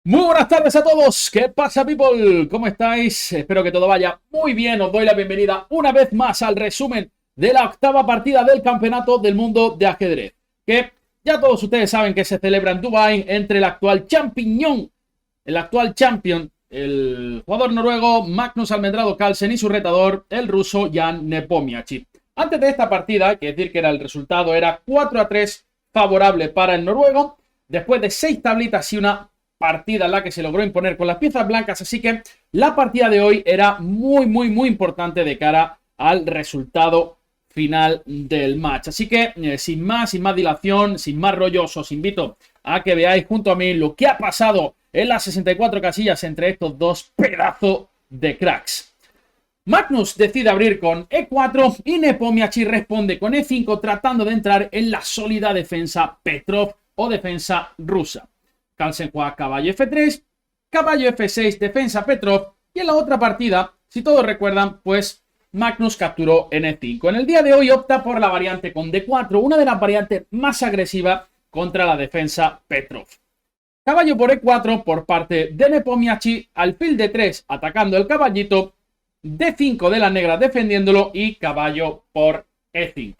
Muy buenas tardes a todos. ¿Qué pasa, people? ¿Cómo estáis? Espero que todo vaya muy bien. Os doy la bienvenida una vez más al resumen de la octava partida del Campeonato del Mundo de Ajedrez, que ya todos ustedes saben que se celebra en Dubái entre el actual champion, el jugador noruego Magnus Almendrado Carlsen y su retador, el ruso Jan Nepomniachtchi. Antes de esta partida, hay que decir que el resultado era 4-3 favorable para el noruego, después de 6 tablitas y una partida en la que se logró imponer con las piezas blancas, así que la partida de hoy era muy importante de cara al resultado final del match. Así que sin más dilación, sin más rollos, os invito a que veáis junto a mí lo que ha pasado en las 64 casillas entre estos dos pedazos de cracks. Magnus decide abrir con E4 y Nepomniachtchi responde con E5 tratando de entrar en la sólida defensa Petrov o defensa rusa. Carlsen juega caballo F3, caballo F6, defensa Petrov, y en la otra partida, si todos recuerdan, pues Magnus capturó en E5. En el día de hoy opta por la variante con D4, una de las variantes más agresivas contra la defensa Petrov. Caballo por E4 por parte de Nepomniachtchi, alfil D3 atacando el caballito, D5 de la negra defendiéndolo y caballo por E5.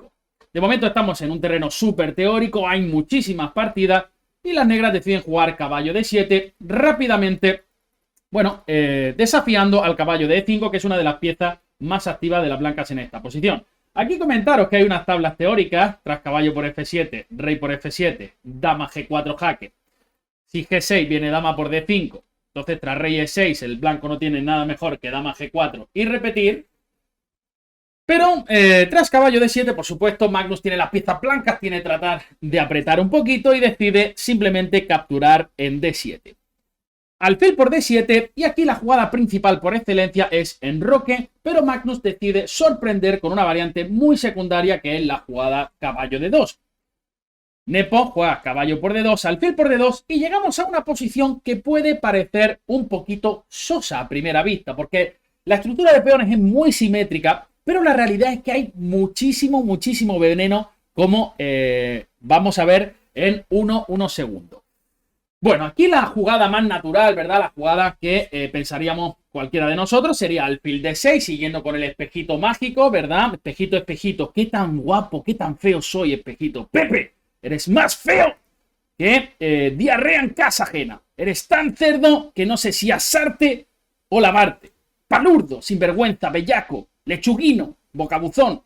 De momento estamos en un terreno súper teórico, hay muchísimas partidas, y las negras deciden jugar caballo de 7 rápidamente, desafiando al caballo de E5, que es una de las piezas más activas de las blancas en esta posición. Aquí comentaros que hay unas tablas teóricas, tras caballo por F7, rey por F7, dama G4 jaque. Si G6 viene dama por D5, entonces tras rey E6 el blanco no tiene nada mejor que dama G4 y repetir. Pero tras caballo D7, por supuesto, Magnus tiene las piezas blancas, tiene que tratar de apretar un poquito y decide simplemente capturar en D7. Alfil por D7, y aquí la jugada principal por excelencia es enroque, pero Magnus decide sorprender con una variante muy secundaria que es la jugada caballo D2. Nepo juega caballo por D2, alfil por D2 y llegamos a una posición que puede parecer un poquito sosa a primera vista, porque la estructura de peones es muy simétrica, pero la realidad es que hay muchísimo veneno, como vamos a ver en unos segundos. Bueno, aquí la jugada más natural, ¿verdad? La jugada que pensaríamos cualquiera de nosotros sería alfil D6, siguiendo con el espejito mágico, ¿verdad? Espejito, qué tan guapo, qué tan feo soy, espejito. ¡Pepe! Eres más feo que diarrea en casa ajena. Eres tan cerdo que no sé si asarte o lavarte. Palurdo, sinvergüenza, bellaco, lechuguino, bocabuzón.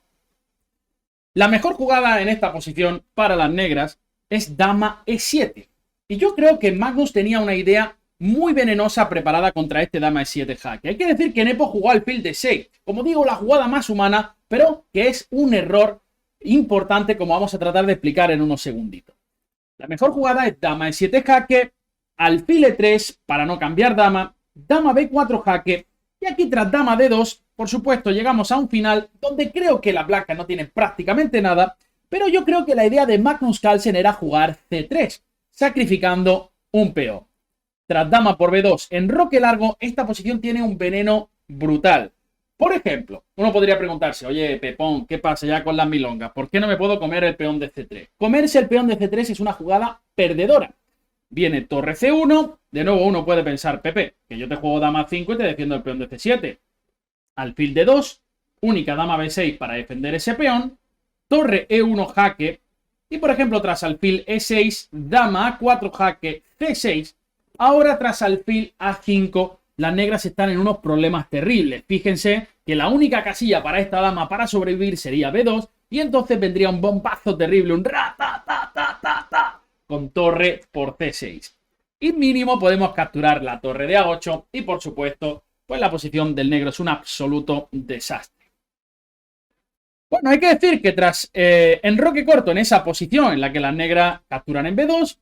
La mejor jugada en esta posición para las negras es dama E7. Y yo creo que Magnus tenía una idea muy venenosa preparada contra este dama E7 jaque. Hay que decir que Nepo jugó alfil D6. Como digo, la jugada más humana, pero que es un error importante, como vamos a tratar de explicar en unos segunditos. La mejor jugada es dama E7 jaque, alfil E3 para no cambiar dama, dama B4 jaque, y aquí tras dama D2, por supuesto, llegamos a un final donde creo que las blancas no tienen prácticamente nada, pero yo creo que la idea de Magnus Carlsen era jugar C3, sacrificando un peón. Tras dama por B2, enroque largo, esta posición tiene un veneno brutal. Por ejemplo, uno podría preguntarse, oye, Pepón, ¿qué pasa ya con las milongas? ¿Por qué no me puedo comer el peón de C3? Comerse el peón de C3 es una jugada perdedora. Viene torre C1, de nuevo uno puede pensar, Pepe, que yo te juego dama 5 y te defiendo el peón de C7. Alfil D2, única dama B6 para defender ese peón, torre E1 jaque, y por ejemplo tras alfil E6, dama A4 jaque, C6, ahora tras alfil A5, las negras están en unos problemas terribles. Fíjense que la única casilla para esta dama para sobrevivir sería B2, y entonces vendría un bombazo terrible, un ra-ta-ta-ta-ta-ta, con torre por C6. Y mínimo podemos capturar la torre de A8 y por supuesto, pues la posición del negro es un absoluto desastre. Bueno, hay que decir que tras enroque corto en esa posición en la que las negras capturan en B2,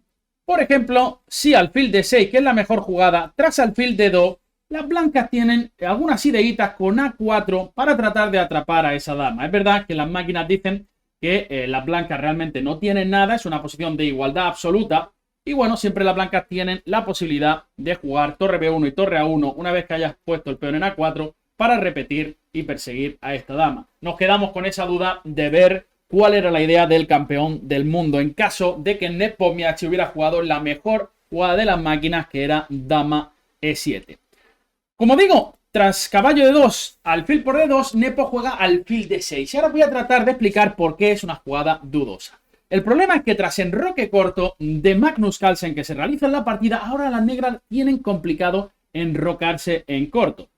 por ejemplo, si alfil D6, que es la mejor jugada, tras alfil D2, las blancas tienen algunas ideitas con A4 para tratar de atrapar a esa dama. Es verdad que las máquinas dicen que las blancas realmente no tienen nada, es una posición de igualdad absoluta. Y bueno, siempre las blancas tienen la posibilidad de jugar torre B1 y torre A1 una vez que hayas puesto el peón en A4 para repetir y perseguir a esta dama. Nos quedamos con esa duda de ver cuál era la idea del campeón del mundo en caso de que Nepomniachtchi hubiera jugado la mejor jugada de las máquinas, que era dama E7. Como digo, tras caballo de 2, alfil por D2, Nepo juega alfil D6. Y ahora voy a tratar de explicar por qué es una jugada dudosa. El problema es que tras enroque corto de Magnus Carlsen que se realiza en la partida, ahora las negras tienen complicado enrocarse en corto.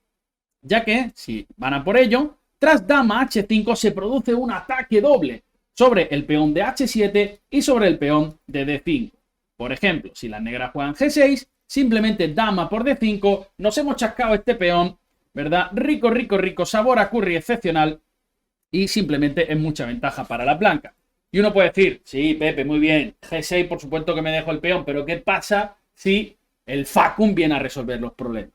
Ya que, si van a por ello, tras dama H5 se produce un ataque doble sobre el peón de H7 y sobre el peón de D5. Por ejemplo, si las negras juegan G6, simplemente dama por D5, nos hemos chascado este peón, ¿verdad? Rico, rico, rico, sabor a curry excepcional y simplemente es mucha ventaja para la blanca. Y uno puede decir, sí, Pepe, muy bien, G6 por supuesto que me dejo el peón, pero ¿qué pasa si el Facum viene a resolver los problemas?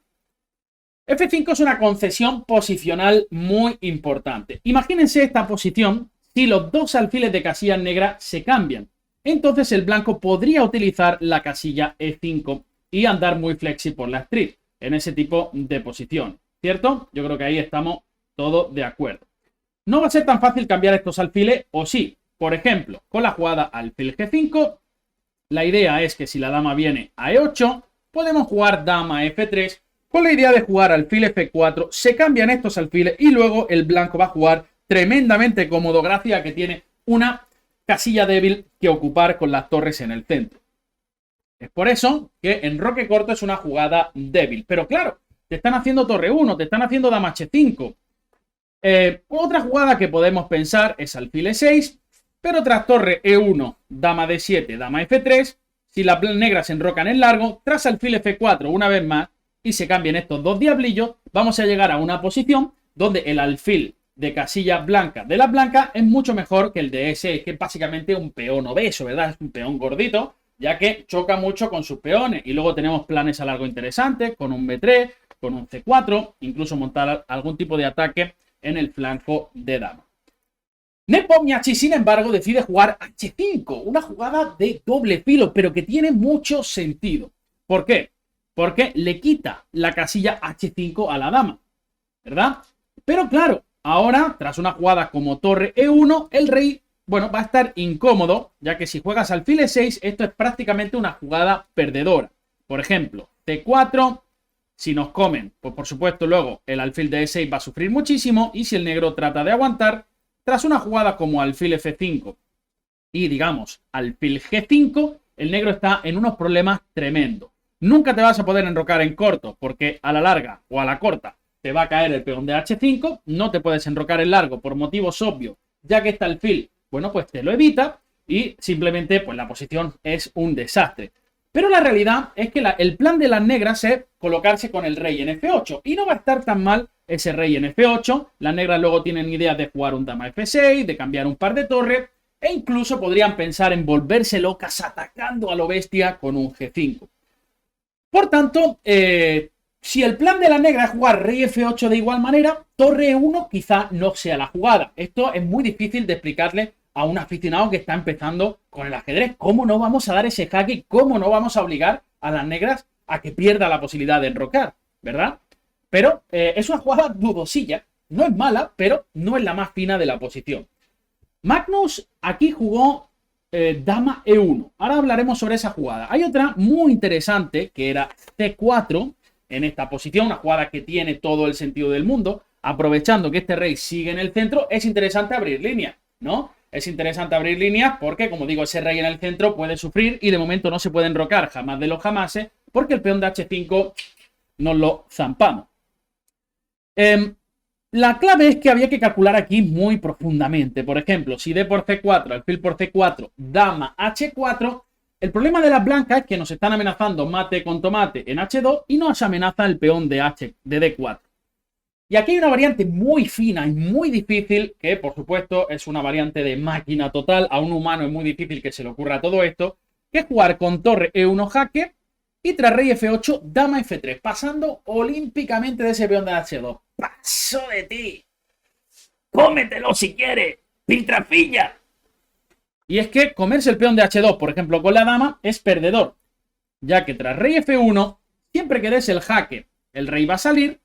F5 es una concesión posicional muy importante. Imagínense esta posición si los dos alfiles de casilla negra se cambian. Entonces el blanco podría utilizar la casilla E5 y andar muy flexi por la street en ese tipo de posición, ¿cierto? Yo creo que ahí estamos todos de acuerdo. No va a ser tan fácil cambiar estos alfiles, o sí. Por ejemplo, con la jugada alfil G5, la idea es que si la dama viene a E8, podemos jugar dama F3, con la idea de jugar alfil F4, se cambian estos alfiles y luego el blanco va a jugar tremendamente cómodo gracias a que tiene una casilla débil que ocupar con las torres en el centro. Es por eso que enroque corto es una jugada débil. Pero claro, te están haciendo torre 1, te están haciendo dama H5. Otra jugada que podemos pensar es alfil E6, pero tras torre E1, dama D7, dama F3, si las negras se enrocan en largo, tras alfil F4 una vez más y se cambien estos dos diablillos, vamos a llegar a una posición donde el alfil de casilla blanca de la blanca es mucho mejor que el de E6, que es básicamente un peón obeso, ¿verdad? Es un peón gordito, ya que choca mucho con sus peones. Y luego tenemos planes a largo interesantes, con un B3, con un C4, incluso montar algún tipo de ataque en el flanco de dama. Nepomniachtchi, sin embargo, decide jugar H5, una jugada de doble filo, pero que tiene mucho sentido. ¿Por qué? Porque le quita la casilla H5 a la dama, ¿verdad? Pero claro, ahora, tras una jugada como torre E1, el rey, bueno, va a estar incómodo, ya que si juegas alfil E6, esto es prácticamente una jugada perdedora. Por ejemplo, C4, si nos comen, pues por supuesto luego el alfil de E6 va a sufrir muchísimo, y si el negro trata de aguantar, tras una jugada como alfil F5 y digamos alfil G5, el negro está en unos problemas tremendos. Nunca te vas a poder enrocar en corto, porque a la larga o a la corta te va a caer el peón de H5, no te puedes enrocar en largo por motivos obvios, ya que este alfil, bueno, pues te lo evita y simplemente pues la posición es un desastre. Pero la realidad es que el plan de las negras es colocarse con el rey en F8 y no va a estar tan mal ese rey en F8. Las negras luego tienen ideas de jugar un dama F6, de cambiar un par de torres e incluso podrían pensar en volverse locas atacando a lo bestia con un G5. Por tanto, si el plan de la negra es jugar rey F8 de igual manera, torre E1 quizá no sea la jugada. Esto es muy difícil de explicarle a un aficionado que está empezando con el ajedrez. ¿Cómo no vamos a dar ese jaque? ¿Cómo no vamos a obligar a las negras a que pierda la posibilidad de enrocar? ¿Verdad? Pero es una jugada dudosilla. No es mala, pero no es la más fina de la posición. Magnus aquí jugó dama E1. Ahora hablaremos sobre esa jugada. Hay otra muy interesante que era C4 en esta posición. Una jugada que tiene todo el sentido del mundo. Aprovechando que este rey sigue en el centro, es interesante abrir línea, ¿no? Es interesante abrir líneas porque, como digo, ese rey en el centro puede sufrir y de momento no se puede enrocar jamás de los jamases porque el peón de H5 nos lo zampamos. La clave es que había que calcular aquí muy profundamente. Por ejemplo, si D por C4, alfil por C4, dama H4, el problema de las blancas es que nos están amenazando mate con tomate en H2 y nos amenaza el peón de D4. Y aquí hay una variante muy fina y muy difícil, que por supuesto es una variante de máquina total. A un humano es muy difícil que se le ocurra todo esto, que es jugar con torre E1 jaque y tras rey F8, dama F3, pasando olímpicamente de ese peón de H2. ¡Paso de ti! ¡Cómetelo si quieres! ¡Piltrafilla! Y es que comerse el peón de H2, por ejemplo, con la dama, es perdedor, ya que tras rey F1, siempre que des el jaque, el rey va a salir.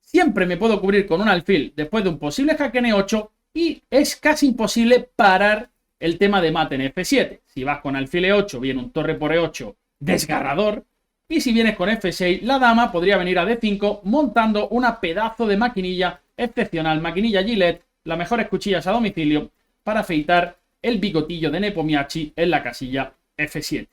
Siempre me puedo cubrir con un alfil después de un posible jaque en E8 y es casi imposible parar el tema de mate en F7. Si vas con alfil E8, viene un torre por E8 desgarrador. Y si vienes con F6, la dama podría venir a D5 montando una pedazo de maquinilla excepcional, maquinilla Gillette, las mejores cuchillas a domicilio para afeitar el bigotillo de Nepomniachtchi en la casilla F7.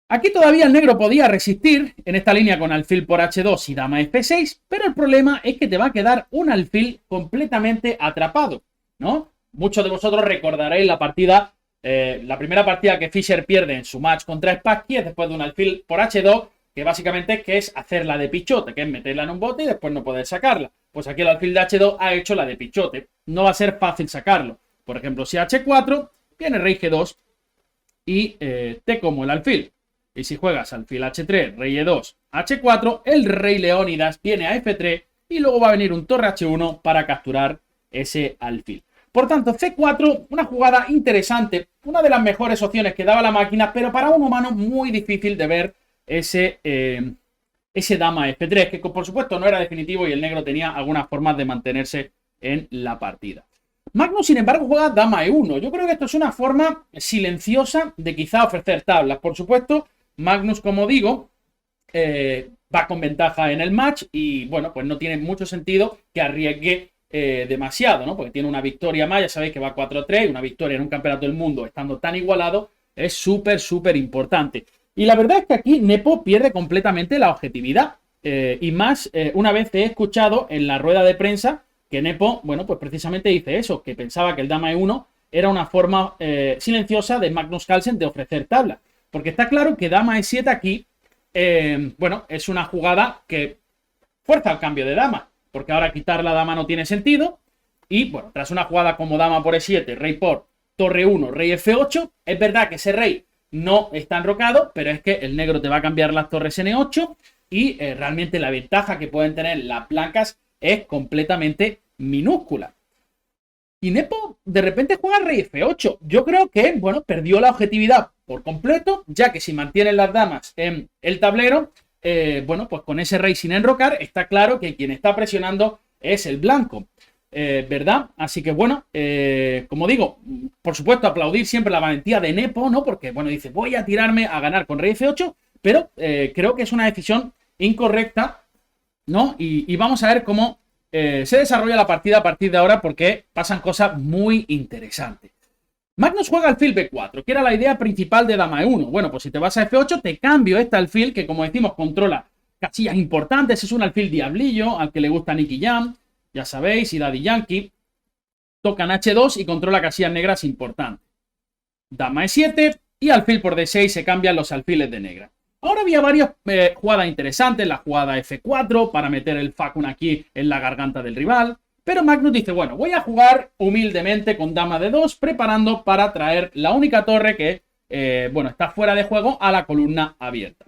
Aquí todavía el negro podía resistir en esta línea con alfil por H2 y dama F6, pero el problema es que te va a quedar un alfil completamente atrapado, ¿no? Muchos de vosotros recordaréis la partida, la primera partida que Fischer pierde en su match contra Spassky es después de un alfil por H2, que básicamente es hacerla de pichote, que es meterla en un bote y después no poder sacarla. Pues aquí el alfil de H2 ha hecho la de pichote. No va a ser fácil sacarlo. Por ejemplo, si H4, viene rey G2 y te como el alfil. Y si juegas alfil H3, rey E2, H4, el rey Leónidas viene a F3 y luego va a venir un torre H1 para capturar ese alfil. Por tanto, C4, una jugada interesante, una de las mejores opciones que daba la máquina, pero para un humano muy difícil de ver ese dama F3, que por supuesto no era definitivo y el negro tenía algunas formas de mantenerse en la partida. Magnus, sin embargo, juega dama E1. Yo creo que esto es una forma silenciosa de quizá ofrecer tablas. Por supuesto, Magnus, como digo, va con ventaja en el match y, bueno, pues no tiene mucho sentido que arriesgue demasiado, ¿no? Porque tiene una victoria más, ya sabéis que va 4-3, una victoria en un campeonato del mundo estando tan igualado es súper importante. Y la verdad es que aquí Nepo pierde completamente la objetividad. Y más, una vez he escuchado en la rueda de prensa que Nepo, bueno, pues precisamente dice eso, que pensaba que el dama E1 era una forma silenciosa de Magnus Carlsen de ofrecer tabla. Porque está claro que dama E7 aquí, bueno, es una jugada que fuerza el cambio de dama. Porque ahora quitar la dama no tiene sentido. Y, bueno, tras una jugada como dama por E7, rey por torre 1, rey F8, es verdad que ese rey no está enrocado, pero es que el negro te va a cambiar las torres en E8 y realmente la ventaja que pueden tener las blancas es completamente minúscula. Y Nepo de repente juega rey F8. Yo creo que, bueno, perdió la objetividad por completo, ya que si mantienen las damas en el tablero, bueno, pues con ese rey sin enrocar, está claro que quien está presionando es el blanco. ¿Verdad? Así que bueno, como digo, por supuesto aplaudir siempre la valentía de Nepo, ¿no? Porque, bueno, dice, voy a tirarme a ganar con rey F8, pero creo que es una decisión incorrecta, ¿no? Y vamos a ver cómo se desarrolla la partida a partir de ahora porque pasan cosas muy interesantes. Magnus juega alfil B4, que era la idea principal de dama E1. Bueno, pues si te vas a F8, te cambio este alfil que, como decimos, controla casillas importantes. Es un alfil diablillo al que le gusta Nicky Jam. Ya sabéis, y Daddy Yankee. Tocan H2 y controla casillas negras importantes. Dama E7 y alfil por D6 se cambian los alfiles de negra. Ahora había varias jugadas interesantes. La jugada F4 para meter el facun aquí en la garganta del rival. Pero Magnus dice, bueno, voy a jugar humildemente con dama D2, preparando para traer la única torre que, bueno, está fuera de juego a la columna abierta.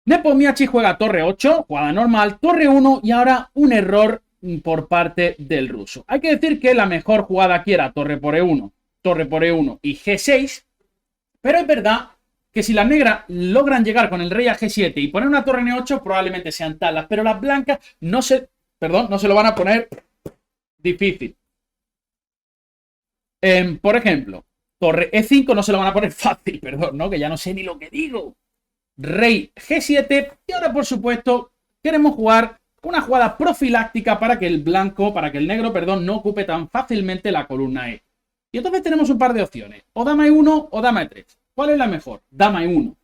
Nepomniachtchi juega torre 8, jugada normal, torre 1 y ahora un error por parte del ruso. Hay que decir que la mejor jugada aquí era torre por E1 y G6, pero es verdad que si las negras logran llegar con el rey a G7 y poner una torre en E8, probablemente sean tablas, pero las blancas no se lo van a poner difícil. Por ejemplo, torre E5 no se lo van a poner fácil, perdón, ¿no? Que ya no sé ni lo que digo. Rey G7 y ahora, por supuesto, queremos jugar una jugada profiláctica para que el negro, perdón, no ocupe tan fácilmente la columna E. Y entonces tenemos un par de opciones, o dama E1 o dama E3. ¿Cuál es la mejor? Dama E1.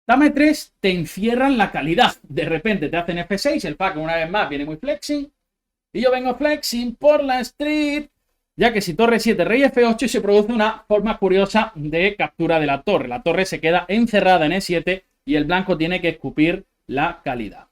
Dama E3 te encierran la calidad. De repente te hacen F6, el pack una vez más viene muy flexing. Y yo vengo flexing por la street. Ya que si torre 7, rey F8 se produce una forma curiosa de captura de la torre. La torre se queda encerrada en E7 y el blanco tiene que escupir la calidad.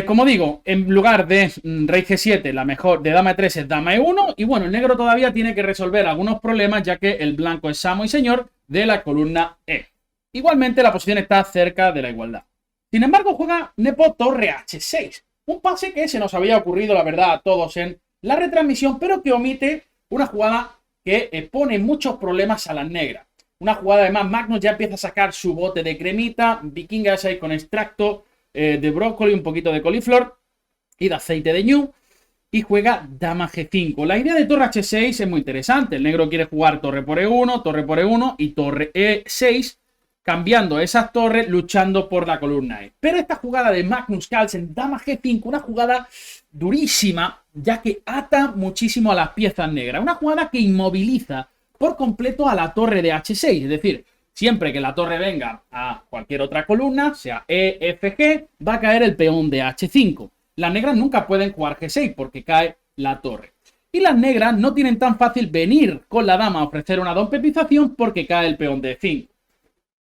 Como digo, en lugar de rey G7, la mejor de dama E3 es dama E1. Y bueno, el negro todavía tiene que resolver algunos problemas ya que el blanco es amo y señor de la columna E. Igualmente la posición está cerca de la igualdad. Sin embargo, juega Nepo torre H6. Un pase que se nos había ocurrido, la verdad, a todos en la retransmisión, pero que omite una jugada que pone muchos problemas a las negras. Una jugada, además, Magnus ya empieza a sacar su bote de cremita, vikingas ahí con extracto de brócoli, un poquito de coliflor y de aceite de ñu. y juega dama G5. La idea de torre H6 es muy interesante. El negro quiere jugar torre por E1 y torre E6, cambiando esas torres, luchando por la columna E. Pero esta jugada de Magnus Carlsen, dama G5, una jugada durísima, ya que ata muchísimo a las piezas negras. Una jugada que inmoviliza por completo a la torre de H6. Es decir, siempre que la torre venga a cualquier otra columna, sea E, F, G, va a caer el peón de H5. Las negras nunca pueden jugar G6 porque cae la torre. Y las negras no tienen tan fácil venir con la dama a ofrecer una dompepización porque cae el peón de E5.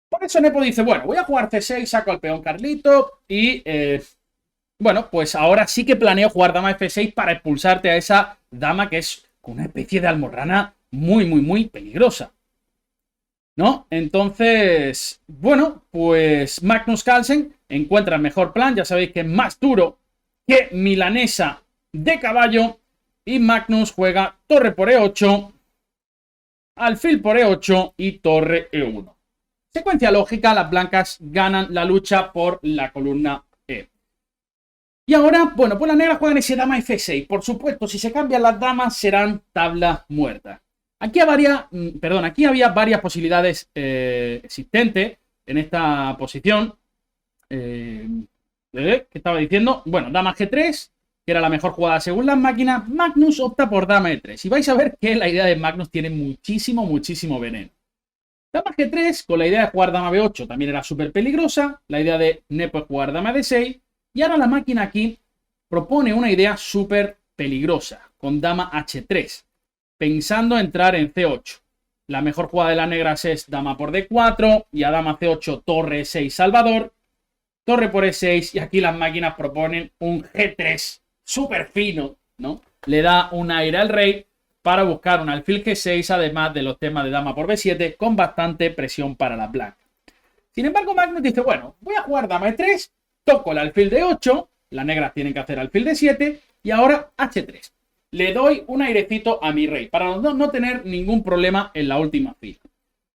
Por eso Nepo dice, bueno, voy a jugar C6, saco al peón Carlito y, bueno, pues ahora sí que planeo jugar dama F6 para expulsarte a esa dama que es una especie de almorrana muy peligrosa, ¿no? Entonces, bueno, pues Magnus Carlsen encuentra el mejor plan. Ya sabéis que es más duro que milanesa de caballo. Y Magnus juega torre por E8, alfil por E8 y torre E1. Secuencia lógica, las blancas ganan la lucha por la columna E. Y ahora, bueno, pues las negras juegan ese dama F6. Por supuesto, si se cambian las damas serán tablas muertas. Aquí había varias posibilidades existentes en esta posición. ¿Qué estaba diciendo? Bueno, dama G3, que era la mejor jugada según las máquinas. Magnus opta por dama E3. Y vais a ver que la idea de Magnus tiene muchísimo veneno. Dama G3, con la idea de jugar dama B8, también era súper peligrosa. La idea de Nepo es jugar dama D6. Y ahora la máquina aquí propone una idea súper peligrosa, con dama H3, pensando entrar en C8. La mejor jugada de las negras es dama por D4 y a dama C8 torre E6 Salvador, torre por E6 y aquí las máquinas proponen un G3 súper fino, ¿no? Le da un aire al rey para buscar un alfil G6, además de los temas de dama por B7, con bastante presión para las blancas. Sin embargo, Magnus dice, bueno, voy a jugar dama E3, toco el alfil D8, las negras tienen que hacer alfil D7 y ahora H3. Le doy un airecito a mi rey para no tener ningún problema en la última fila.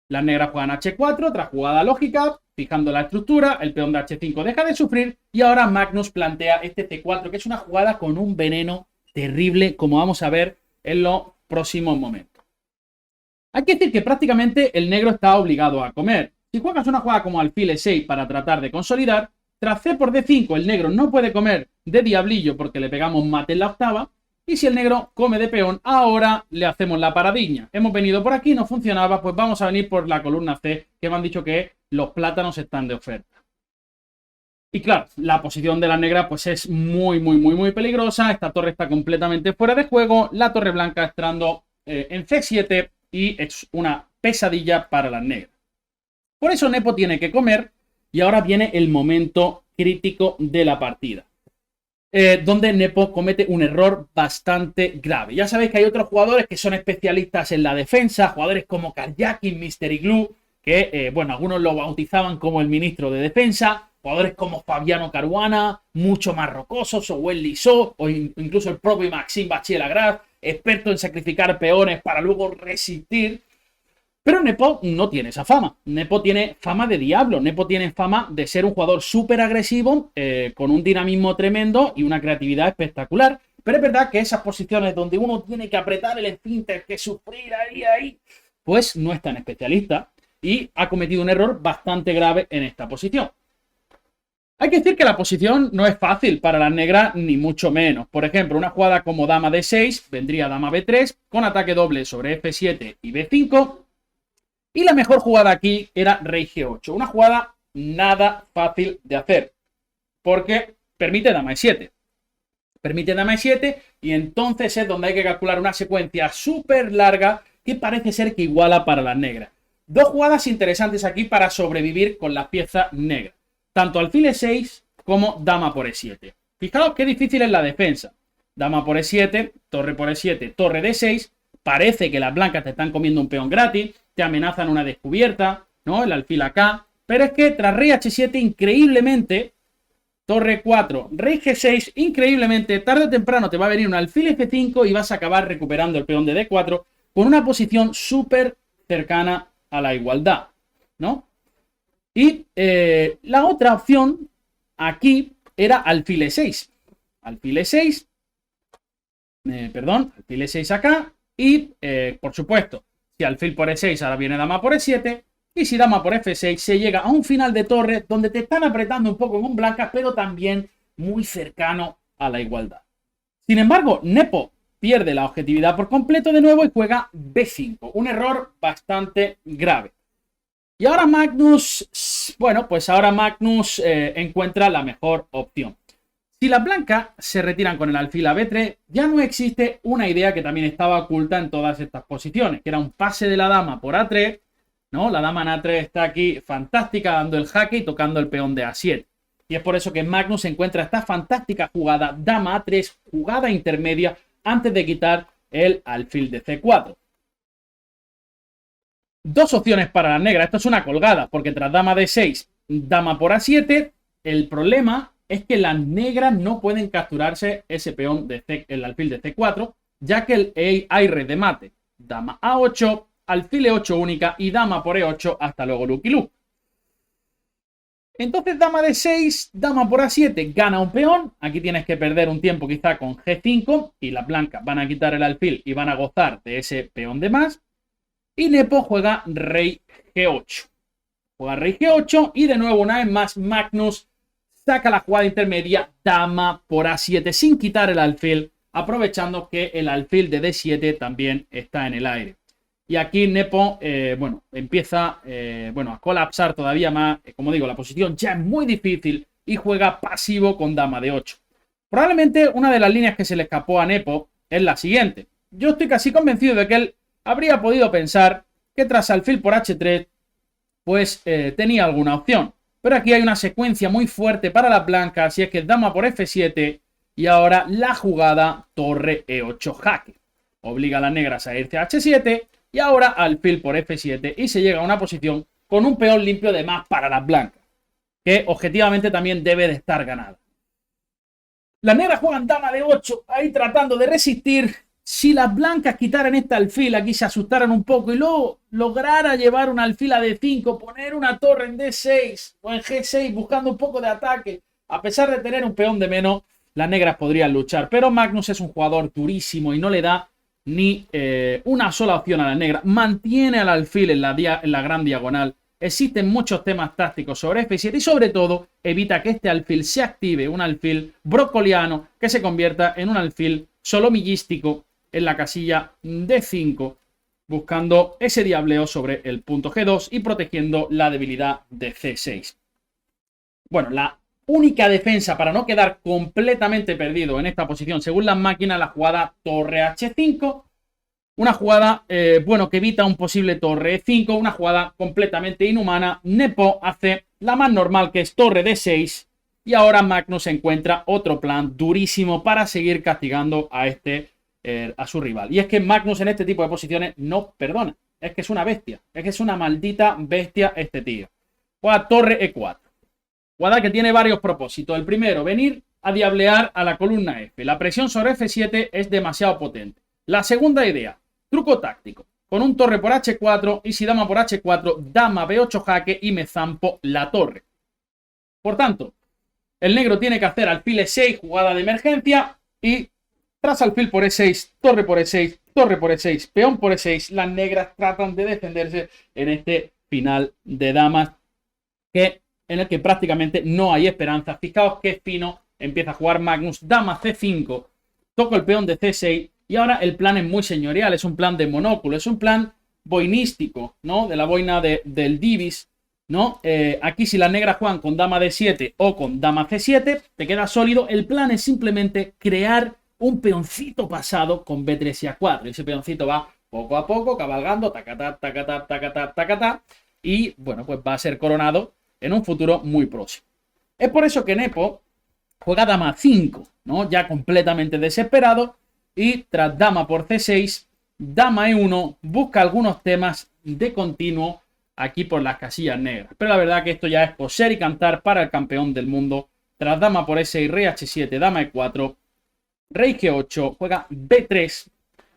Las negras juegan H4, otra jugada lógica, fijando la estructura, el peón de H5 deja de sufrir y ahora Magnus plantea este C4, que es una jugada con un veneno terrible, como vamos a ver en los próximos momentos. Hay que decir que prácticamente el negro está obligado a comer. Si juegas una jugada como alfil E6 para tratar de consolidar, tras C por D5 el negro no puede comer de diablillo porque le pegamos mate en la octava. Y si el negro come de peón, ahora le hacemos la paradiña. Hemos venido por aquí, no funcionaba, pues vamos a venir por la columna C, que me han dicho que los plátanos están de oferta. Y claro, la posición de la negra pues es muy peligrosa. Esta torre está completamente fuera de juego. La torre blanca entrando en C7 y es una pesadilla para las negras. Por eso Nepo tiene que comer y ahora viene el momento crítico de la partida. Donde Nepo comete un error bastante grave. Ya sabéis que hay otros jugadores que son especialistas en la defensa, jugadores como Karjakin, Mystery Glue, que, bueno, algunos lo bautizaban como el ministro de defensa, jugadores como Fabiano Caruana, mucho más rocosos, o Wesley So, o incluso el propio Maxime Bachier-Lagrave, experto en sacrificar peones para luego resistir. Pero Nepo no tiene esa fama. Nepo tiene fama de diablo. Nepo tiene fama de ser un jugador súper agresivo, con un dinamismo tremendo y una creatividad espectacular. Pero es verdad que esas posiciones donde uno tiene que apretar el esfínter, que sufrir ahí, pues no es tan especialista. Y ha cometido un error bastante grave en esta posición. Hay que decir que la posición no es fácil para las negras, ni mucho menos. Por ejemplo, una jugada como dama D6, vendría dama B3, con ataque doble sobre F7 y B5. Y la mejor jugada aquí era rey G8. Una jugada nada fácil de hacer. Porque permite dama E7. Permite dama E7 y entonces es donde hay que calcular una secuencia súper larga que parece ser que iguala para las negras. Dos jugadas interesantes aquí para sobrevivir con las piezas negras. Tanto alfil E6 como dama por E7. Fijaos qué difícil es la defensa. Dama por E7, torre por E7, torre D6. Parece que las blancas te están comiendo un peón gratis, te amenazan una descubierta, ¿no? El alfil acá. Pero es que tras rey H7, increíblemente, torre 4, rey G6, increíblemente, tarde o temprano te va a venir un alfil F5 y vas a acabar recuperando el peón de D4 con una posición súper cercana a la igualdad, ¿no? Y la otra opción aquí era alfil E6. Alfil E6. alfil E6 acá. Y, por supuesto, si alfil por E6 ahora viene dama por E7. Y si dama por F6 se llega a un final de torre donde te están apretando un poco con blancas, pero también muy cercano a la igualdad. Sin embargo, Nepo pierde la objetividad por completo de nuevo y juega B5. Un error bastante grave. Y ahora Magnus, bueno, pues ahora Magnus encuentra la mejor opción. Si las blancas se retiran con el alfil a B3, ya no existe una idea que también estaba oculta en todas estas posiciones, que era un pase de la dama por A3, ¿no? La dama en A3 está aquí fantástica dando el jaque y tocando el peón de A7. Y es por eso que Magnus encuentra esta fantástica jugada dama A3, jugada intermedia, antes de quitar el alfil de C4. Dos opciones para la negra. Esto es una colgada, porque tras dama D6, dama por A7, el problema es que las negras no pueden capturarse ese peón de el alfil de C4, ya que hay red de mate. Dama A8, alfil E8 única y dama por E8, hasta luego Lucky Luke. Entonces dama D6, dama por A7, gana un peón. Aquí tienes que perder un tiempo quizá con G5 y las blancas van a quitar el alfil y van a gozar de ese peón de más. Y Nepo juega rey G8. Juega rey G8 y de nuevo una vez más Magnus saca la jugada intermedia dama por A7 sin quitar el alfil, aprovechando que el alfil de D7 también está en el aire. Y aquí Nepo, empieza a colapsar todavía más. Como digo, la posición ya es muy difícil y juega pasivo con dama de 8. Probablemente una de las líneas que se le escapó a Nepo es la siguiente. Yo estoy casi convencido de que él habría podido pensar que tras alfil por H3, pues tenía alguna opción. Pero aquí hay una secuencia muy fuerte para las blancas, y es que dama por F7 y ahora la jugada torre E8 jaque. Obliga a las negras a irse a H7 y ahora alfil por F7 y se llega a una posición con un peón limpio de más para las blancas, que objetivamente también debe de estar ganada. Las negras juegan dama de 8 ahí tratando de resistir. Si las blancas quitaran este alfil, aquí se asustaran un poco y luego lograra llevar un alfil a D5, poner una torre en D6 o en G6 buscando un poco de ataque, a pesar de tener un peón de menos, las negras podrían luchar. Pero Magnus es un jugador durísimo y no le da ni una sola opción a la negra. Mantiene al alfil en la gran diagonal. Existen muchos temas tácticos sobre F7 y sobre todo evita que este alfil se active, un alfil brocoliano que se convierta en un alfil solomillístico en la casilla D5, buscando ese diableo sobre el punto G2 y protegiendo la debilidad de C6. Bueno, la única defensa para no quedar completamente perdido en esta posición, según las máquinas, la jugada torre H5, una jugada, que evita un posible torre E5, una jugada completamente inhumana. Nepo hace la más normal, que es torre D6, y ahora Magnus encuentra otro plan durísimo para seguir castigando a su rival. Y es que Magnus en este tipo de posiciones no perdona. Es que es una bestia. Es que es una maldita bestia este tío. Juega torre E4. Jugada que tiene varios propósitos. El primero, venir a diablear a la columna F. La presión sobre F7 es demasiado potente. La segunda idea, truco táctico. Con un torre por H4 y si dama por H4, dama B8 jaque y me zampo la torre. Por tanto, el negro tiene que hacer alfil E6, jugada de emergencia, y tras alfil por E6, torre por E6, torre por E6, peón por E6, las negras tratan de defenderse en este final de damas en el que prácticamente no hay esperanza. Fijaos qué fino empieza a jugar Magnus. Dama C5, toco el peón de C6 y ahora el plan es muy señorial, es un plan de monóculo, es un plan boinístico, ¿no? De la boina del Divis, ¿no? Aquí si las negras juegan con dama D7 o con dama C7, te queda sólido. El plan es simplemente crear un peoncito pasado con B3 y A4. Y ese peoncito va poco a poco, cabalgando, tacatá, tacatá, tacatá, tacatá. Y bueno, pues va a ser coronado en un futuro muy próximo. Es por eso que Nepo juega dama 5, ¿no? Ya completamente desesperado. Y tras dama por C6, dama E1, busca algunos temas de continuo aquí por las casillas negras. Pero la verdad que esto ya es coser y cantar para el campeón del mundo. Tras dama por E6, rey H7, dama E4, rey G8, juega B3.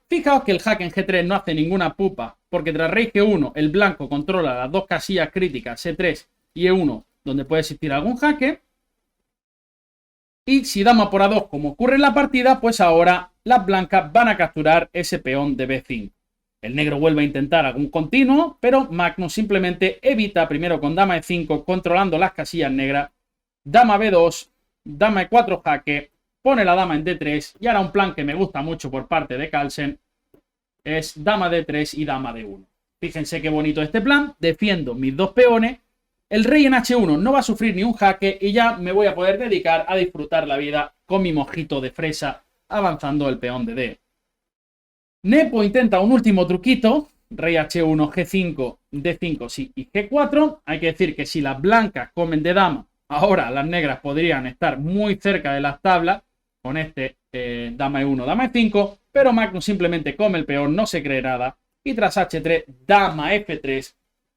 Fijaos que el jaque en G3 no hace ninguna pupa, porque tras rey G1 el blanco controla las dos casillas críticas C3 y E1, donde puede existir algún jaque. Y si dama por A2, como ocurre en la partida, pues ahora las blancas van a capturar ese peón de B5. El negro vuelve a intentar algún continuo, pero Magnus simplemente evita primero con dama E5, controlando las casillas negras, dama B2, dama E4 jaque, pone la dama en D3, y ahora un plan que me gusta mucho por parte de Carlsen es dama D3 y dama D1. Fíjense qué bonito este plan, defiendo mis dos peones, el rey en H1 no va a sufrir ni un jaque y ya me voy a poder dedicar a disfrutar la vida con mi mojito de fresa avanzando el peón de D. Nepo intenta un último truquito, rey H1, G5, D5 sí, y G4. Hay que decir que si las blancas comen de dama, ahora las negras podrían estar muy cerca de las tablas con este dama E1, dama E5, pero Magnus simplemente come el peón, no se cree nada, y tras H3, dama F3,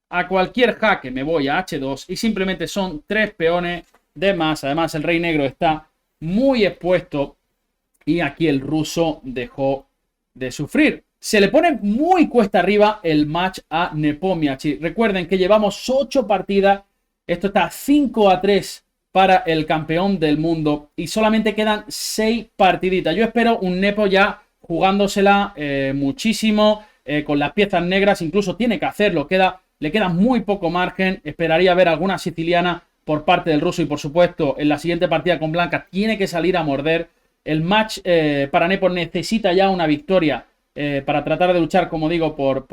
a cualquier jaque me voy a H2 y simplemente son 3 peones de más. Además el rey negro está muy expuesto y aquí el ruso dejó de sufrir. Se le pone muy cuesta arriba el match a Nepomniachtchi. Recuerden que llevamos 8 partidas. Esto está 5-3 para el campeón del mundo. Y solamente quedan 6 partiditas. Yo espero un Nepo ya jugándosela muchísimo. Con las piezas negras. Incluso tiene que hacerlo. Le queda muy poco margen. Esperaría ver alguna siciliana por parte del ruso. Y por supuesto, en la siguiente partida con blanca tiene que salir a morder. El match para Nepo necesita ya una victoria para tratar de luchar, como digo, por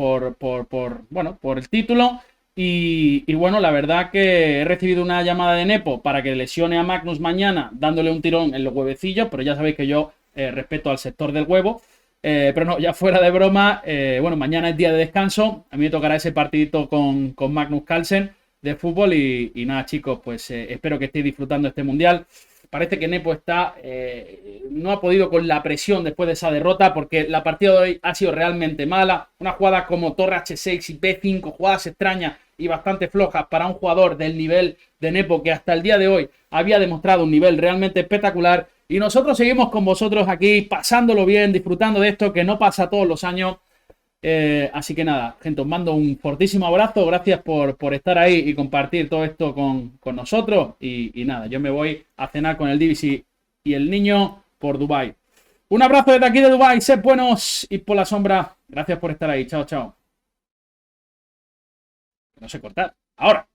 el título. Y bueno, la verdad que he recibido una llamada de Nepo para que lesione a Magnus mañana, dándole un tirón en los huevecillos, pero ya sabéis que yo respeto al sector del huevo. Pero no, ya fuera de broma, bueno, mañana es día de descanso. A mí me tocará ese partidito con Magnus Carlsen de fútbol. Y nada, chicos, pues espero que estéis disfrutando este mundial. Parece que Nepo está no ha podido con la presión después de esa derrota, porque la partida de hoy ha sido realmente mala. Una jugada como torre H6 y B5, jugadas extrañas y bastante flojas para un jugador del nivel de Nepo, que hasta el día de hoy había demostrado un nivel realmente espectacular. Y nosotros seguimos con vosotros aquí, pasándolo bien, disfrutando de esto que no pasa todos los años. Así que nada, gente, os mando un fortísimo abrazo. Gracias por estar ahí y compartir todo esto con nosotros. Y nada, yo me voy a cenar con el Divisi y el niño por Dubai. Un abrazo desde aquí de Dubai. Sed buenos y por la sombra. Gracias por estar ahí. Chao, chao. No sé cortar. Ahora.